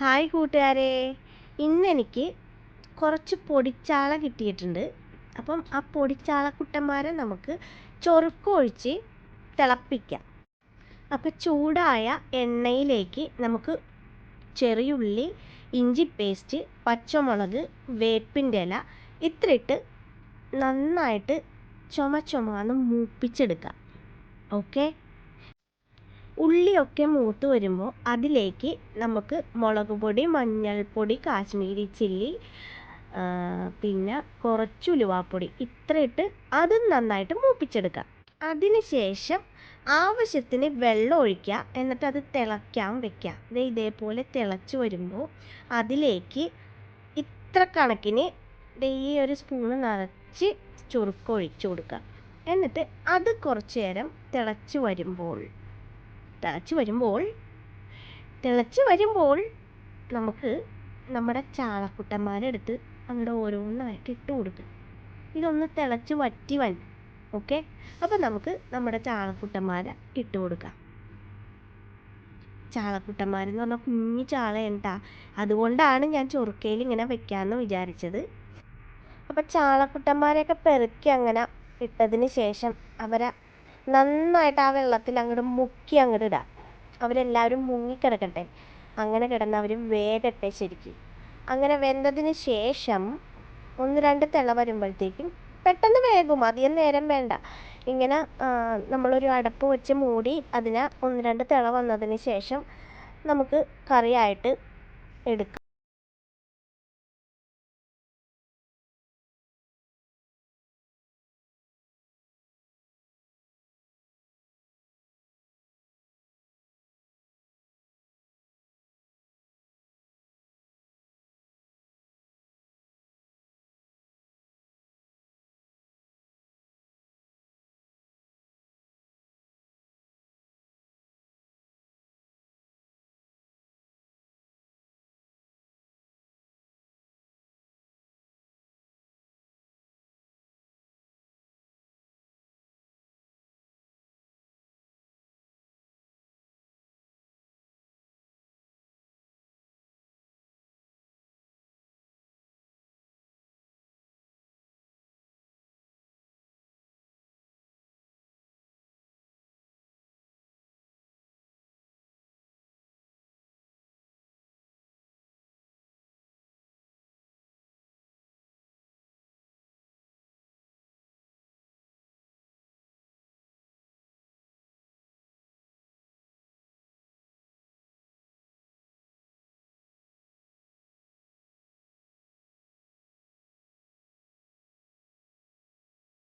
Hi കൂട്ടുകാരെ, ഇന്നെനിക്ക് കുറച്ച് പൊടിച്ചാള കിട്ടിയിട്ടുണ്ട്. അപ്പം ആ പൊടിച്ചാളക്കുട്ടന്മാരെ നമുക്ക് ചൊറുക്കൊഴിച്ച് തിളപ്പിക്കാം. അപ്പം ചൂടായ എണ്ണയിലേക്ക് നമുക്ക് ചെറിയുള്ളി, ഇഞ്ചി പേസ്റ്റ്, പച്ചമുളക്, വേപ്പിൻ്റെ ഇല ഇത്രയിട്ട് നന്നായിട്ട് ചുമന്ന് മൂപ്പിച്ചെടുക്കാം. ഓക്കെ. ഉള്ളിയൊക്കെ മൂത്ത് വരുമ്പോൾ അതിലേക്ക് നമുക്ക് മുളക് പൊടി, മഞ്ഞൾപ്പൊടി, കാശ്മീരി ചില്ലി, പിന്നെ കുറച്ച് ഉലുവാപ്പൊടി ഇത്രയിട്ട് അതും നന്നായിട്ട് മൂപ്പിച്ചെടുക്കാം. അതിന് ശേഷം ആവശ്യത്തിന് വെള്ളം ഒഴിക്കുക. എന്നിട്ട് അത് തിളയ്ക്കാൻ വെക്കാം. ഇതേപോലെ തിളച്ച് വരുമ്പോൾ അതിലേക്ക് ഇത്ര കണക്കിന് ഈ ഒരു സ്പൂണ് നിറച്ച് ചുരുക്കം ഒഴിച്ചു കൊടുക്കുക. എന്നിട്ട് അത് കുറച്ച് നേരം തിളച്ച് വരുമ്പോൾ നമുക്ക് നമ്മുടെ ചാളക്കുട്ടന്മാരെടുത്ത് അങ്ങോട്ട് ഓരോന്നായിട്ട് ഇട്ട് കൊടുക്കുക. ഇതൊന്ന് തിളച്ച് വറ്റി വരും. ഓക്കെ. അപ്പം നമുക്ക് നമ്മുടെ ചാളക്കുട്ടന്മാരെ ഇട്ട് കൊടുക്കാം. ചാളക്കുട്ടന്മാരെന്ന് പറഞ്ഞാൽ കുഞ്ഞു ചാളയുണ്ടാ, അതുകൊണ്ടാണ് ഞാൻ ചൊറുക്കയിൽ ഇങ്ങനെ വെക്കാമെന്ന് വിചാരിച്ചത്. അപ്പം ചാളക്കുട്ടന്മാരെയൊക്കെ പെറുക്കി അങ്ങനെ ഇട്ടതിന് ശേഷം അവരെ നന്നായിട്ട് ആ വെള്ളത്തിൽ അങ്ങോട്ട് മുക്കി അങ്ങോട്ട് ഇടാം. അവരെല്ലാവരും മുങ്ങിക്കിടക്കട്ടെ. അങ്ങനെ കിടന്ന് അവർ വേഗട്ടെ ശരിക്കും. അങ്ങനെ വെന്തതിന് ശേഷം 1-2 തിള വരുമ്പോഴത്തേക്കും പെട്ടെന്ന് വേകും, അധികം നേരം വേണ്ട. ഇങ്ങനെ നമ്മളൊരു അടപ്പ് വെച്ച് മൂടി അതിനെ 1-2 തിള വന്നതിന് ശേഷം നമുക്ക് കറിയായിട്ട് എടുക്കാം.